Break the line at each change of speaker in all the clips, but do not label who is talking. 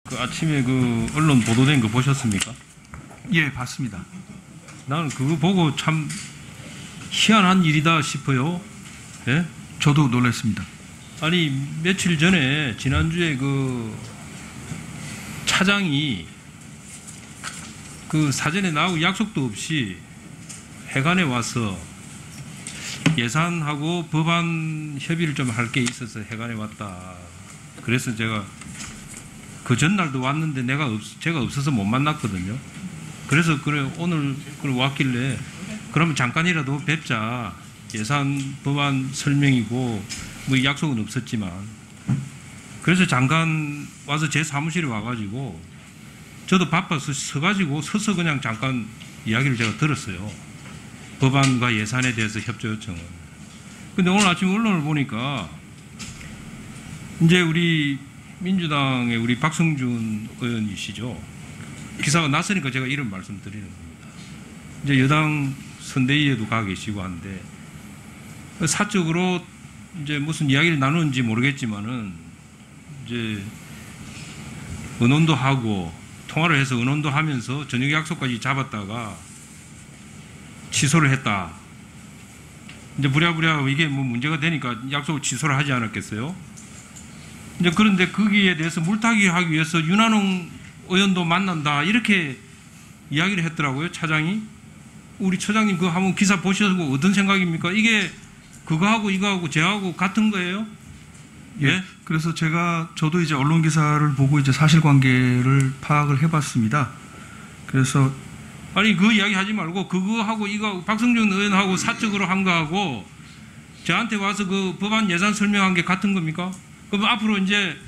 그 아침에 그 언론 보도된 거 보셨습니까?
예, 봤습니다.
나는 그거 보고 참 희한한 일이다 싶어요. 예?
저도 놀랐습니다.
아니 며칠 전에 지난주에 그 차장이 그 사전에 나하고 약속도 없이 회관에 와서 예산하고 법안 협의를 좀 할 게 있어서 회관에 왔다. 그래서 제가 그 전날도 왔는데 제가 없어서 못 만났거든요. 그래서 그래 오늘 왔길래 그러면 잠깐이라도 뵙자. 예산 법안 설명이고 뭐 약속은 없었지만 그래서 잠깐 와서 제 사무실에 와가지고 저도 바빠서 서서 그냥 잠깐 이야기를 제가 들었어요. 법안과 예산에 대해서 협조 요청을. 근데 오늘 아침 언론을 보니까 이제 우리 민주당의 우리 박성준 의원이시죠. 기사가 났으니까 제가 이런 말씀 드리는 겁니다. 이제 여당 선대위에도 가 계시고 한데 사적으로 이제 무슨 이야기를 나누는지 모르겠지만은 이제 의논도 하고 통화를 해서 의논도 하면서 저녁 약속까지 잡았다가 취소를 했다. 이제 부랴부랴 이게 뭐 문제가 되니까 약속을 취소를 하지 않았겠어요? 이제 그런데 거기에 대해서 물타기 하기 위해서 윤한홍 의원도 만난다 이렇게 이야기를 했더라고요. 차장이. 우리 처장님 그거 한번 기사 보셔서 어떤 생각입니까? 이게 그거하고 이거하고 쟤하고 같은 거예요?
예. 그래서 저도 이제 언론 기사를 보고 이제 사실관계를 파악을 해봤습니다. 그래서
아니 그 이야기 하지 말고 그거하고 이거 박성준 의원하고 사적으로 한 거하고 저한테 와서 그 법안 예산 설명한 게 같은 겁니까? 그럼 앞으로 이제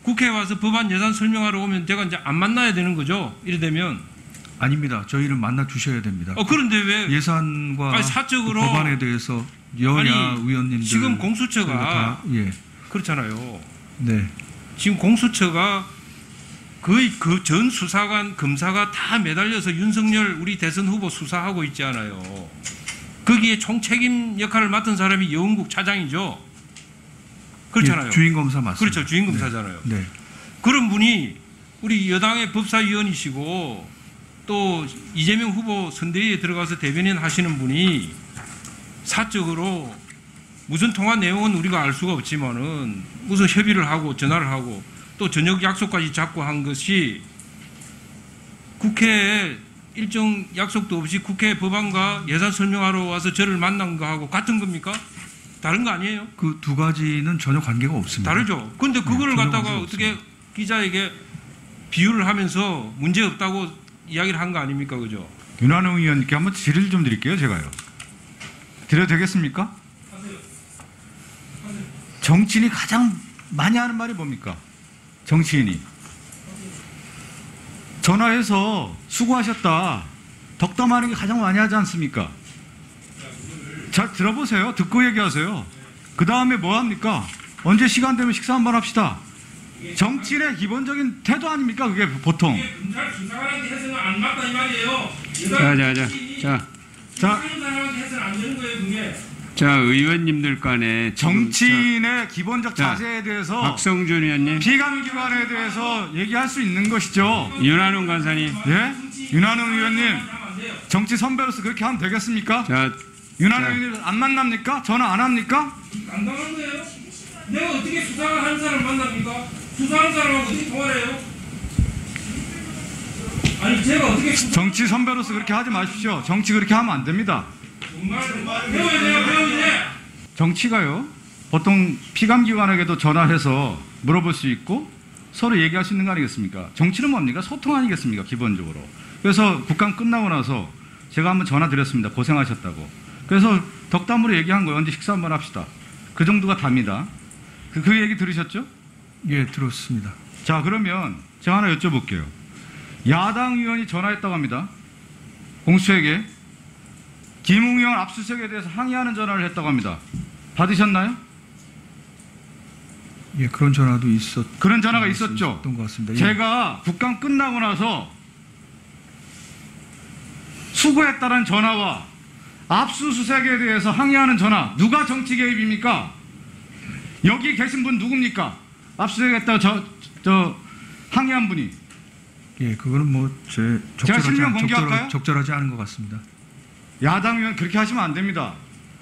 국회에 와서 법안 예산 설명하러 오면 제가 이제 안 만나야 되는 거죠? 이래 되면
아닙니다. 저희를 만나 주셔야 됩니다.
그런데 왜
예산과
아니, 사적으로
그 법안에 대해서 여야 의원님들
지금 공수처가
예.
그렇잖아요.
네.
지금 공수처가 거의 그 전 수사관 검사가 다 매달려서 윤석열 우리 대선 후보 수사하고 있지 않아요. 거기에 총책임 역할을 맡은 사람이 여운국 차장이죠. 그렇잖아요.
예, 주인검사 맞습니다.
그렇죠. 주인검사잖아요.
네.
그런 분이 우리 여당의 법사위원이시고 또 이재명 후보 선대위에 들어가서 대변인 하시는 분이 사적으로 무슨 통화 내용은 우리가 알 수가 없지만은 무슨 협의를 하고 전화를 하고 또 저녁 약속까지 잡고 한 것이 국회에 일정 약속도 없이 국회 법안과 예산 설명하러 와서 저를 만난 거하고 같은 겁니까? 다른 거 아니에요?
그 두 가지는 전혀 관계가 없습니다.
다르죠. 그런데 그거를
전혀
갖다가
관계가
어떻게
없습니다.
기자에게 비유를 하면서 문제 없다고 이야기를 한 거 아닙니까? 그죠?
윤한홍 의원님께 한번 질의를 좀 드릴게요. 제가요. 드려도 되겠습니까? 정치인이 가장 많이 하는 말이 뭡니까? 정치인이 전화해서 수고하셨다 덕담하는 게 가장 많이 하지 않습니까? 잘 들어보세요. 듣고 얘기하세요. 그 다음에 뭐 합니까? 언제 시간 되면 식사 한번 합시다. 정치인의 기본적인 태도 아닙니까? 그게 보통.
검찰 수사관한테 해서는 안 맞다 이 말이에요.
자,
사람한테 해서는 안 되는 거예요, 그게.
자, 의원님들 간에
정치인의 기본적 자세에 대해서
박성준 의원님,
피감기관에 대해서 얘기할 수 있는 것이죠.
윤한홍 간사님.
예? 윤한홍 의원님, 정치 선배로서 그렇게 하면 되겠습니까?
자,
윤한홍 의원님 안 만납니까? 전화 안 합니까?
당당한 거예요? 내가 어떻게 수사를 하는 사람을 만납니까? 수사하는 사람하고 어떻게 통화를 해요? 아니 제가 어떻게
정치 선배로서 그렇게 하지 마십시오. 정치 그렇게 하면 안 됩니다.
정말 배워야 돼요, 배워야 돼.
정치가요. 보통 피감기관에게도 전화해서 물어볼 수 있고 서로 얘기할 수 있는 거 아니겠습니까? 정치는 뭡니까? 소통 아니겠습니까? 기본적으로. 그래서 국감 끝나고 나서 제가 한번 전화 드렸습니다. 고생하셨다고. 그래서 덕담으로 얘기한 거예요. 언제 식사 한번 합시다. 그 정도가 답니다. 그 얘기 들으셨죠?
예, 들었습니다.
자, 그러면 제가 하나 여쭤볼게요. 야당 의원이 전화했다고 합니다. 공수처에게 김웅영 압수수색에 대해서 항의하는 전화를 했다고 합니다. 받으셨나요?
예, 그런 전화도
그런 전화가 있었죠.
있었던 것 같습니다. 예.
제가 국감 끝나고 나서 수고했다는 전화와 압수수색에 대해서 항의하는 전화, 누가 정치 개입입니까? 여기 계신 분 누굽니까? 압수수색했다고 항의한 분이.
예, 그거는 뭐 제
제가 실명 공개할까요?
적절하지 않은 것 같습니다.
야당 의원 그렇게 하시면 안 됩니다.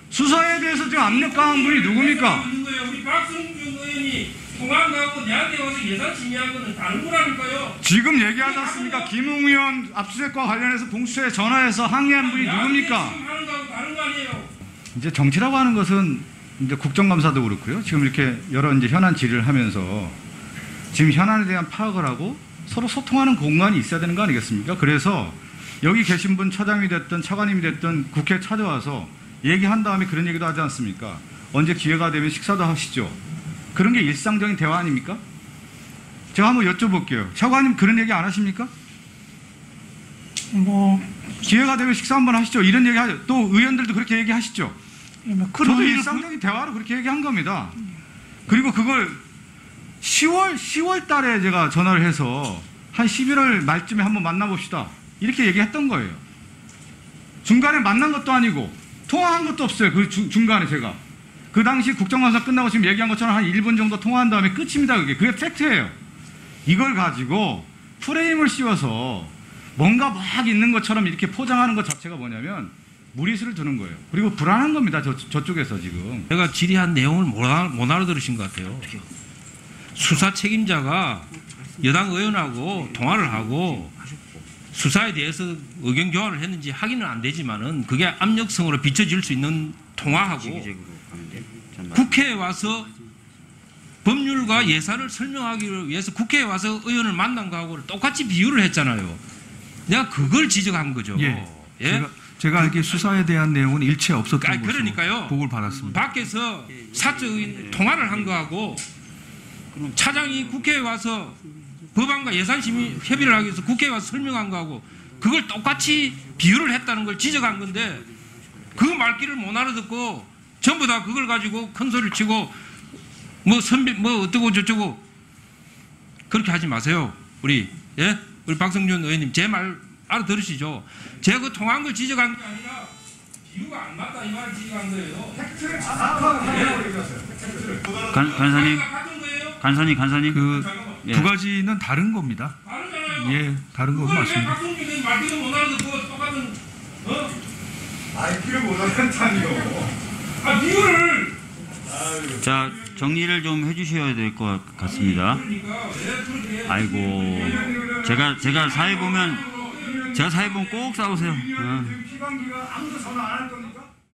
수사에 대해서 지금 압력 강한 분이 누굽니까?
우리 박성준 의원이 통화하고 내한테 와서 예산 심의한 거는 다른 거라니까요.
지금 얘기하지 않습니까? 김웅 의원 압수수색과 관련해서 공수처에 전화해서 항의한 분이 누굽니까?
지금 하는 거하고 다른 거 아니에요.
이제 정치라고 하는 것은 이제 국정감사도 그렇고요. 지금 이렇게 여러 이제 현안 질의를 하면서 지금 현안에 대한 파악을 하고 서로 소통하는 공간이 있어야 되는 거 아니겠습니까? 그래서 여기 계신 분 차장이 됐든 차관님이 됐든 국회에 찾아와서 얘기한 다음에 그런 얘기도 하지 않습니까? 언제 기회가 되면 식사도 하시죠. 그런 게 일상적인 대화 아닙니까? 제가 한번 여쭤볼게요. 차관님 그런 얘기 안 하십니까?
뭐,
기회가 되면 식사 한번 하시죠. 이런 얘기 하죠. 또 의원들도 그렇게 얘기하시죠.
뭐
저도
일을
일상적인 대화로 그렇게 얘기한 겁니다. 그리고 그걸 10월 달에 제가 전화를 해서 한 11월 말쯤에 한번 만나봅시다. 이렇게 얘기했던 거예요. 중간에 만난 것도 아니고 통화한 것도 없어요. 그 중간에 제가. 그 당시 국정감사 끝나고 지금 얘기한 것처럼 한 1분 정도 통화한 다음에 끝입니다. 그게 팩트예요. 이걸 가지고 프레임을 씌워서 뭔가 막 있는 것처럼 이렇게 포장하는 것 자체가 뭐냐면 무리수를 두는 거예요. 그리고 불안한 겁니다. 저쪽에서 지금.
제가 질의한 내용을 못 알아들으신 것 같아요. 수사 책임자가 여당 의원하고 통화를 하고 수사에 대해서 의견 교환을 했는지 확인은 안 되지만은 그게 압력성으로 비춰질 수 있는 통화하고 국회에 와서 법률과 예산을 설명하기 위해서 국회에 와서 의원을 만난 거하고 똑같이 비유를 했잖아요. 내가 그걸 지적한 거죠.
예.
예?
제가 알기에 수사에 대한 내용은 일체 없었던
아니,
것으로
그러니까요.
보고를 받았습니다.
밖에서 사적인 통화를 한 거하고 차장이 국회에 와서 법안과 예산 심의 협의를 하기 위해서 국회에 와서 설명한 거하고 그걸 똑같이 비유를 했다는 걸 지적한 건데 그 말귀를 못 알아듣고 전부 다 그걸 가지고 큰 소리를 치고 뭐 선배 뭐 어쩌고 저쩌고 그렇게 하지 마세요. 우리 박성준 의원님 제 말 알아들으시죠? 제가 그 통화한 걸 지적한 게 아니라 비유가 안 맞다 이 말을 지적한 거예요. 팩트를
간사님.
그
예.
두 가지는 다른 겁니다.
다르잖아요.
예, 다른 거 맞습니다.
박성준 의원님 말귀도 못 알아듣고 똑같은
IQ를 못 알아듣다니요.
비유를
자, 정리를 좀 해주셔야 될 것 같습니다. 아이고, 제가 사회 보면 꼭 싸우세요.
피감기가 아무도 전화 안 할 겁니다.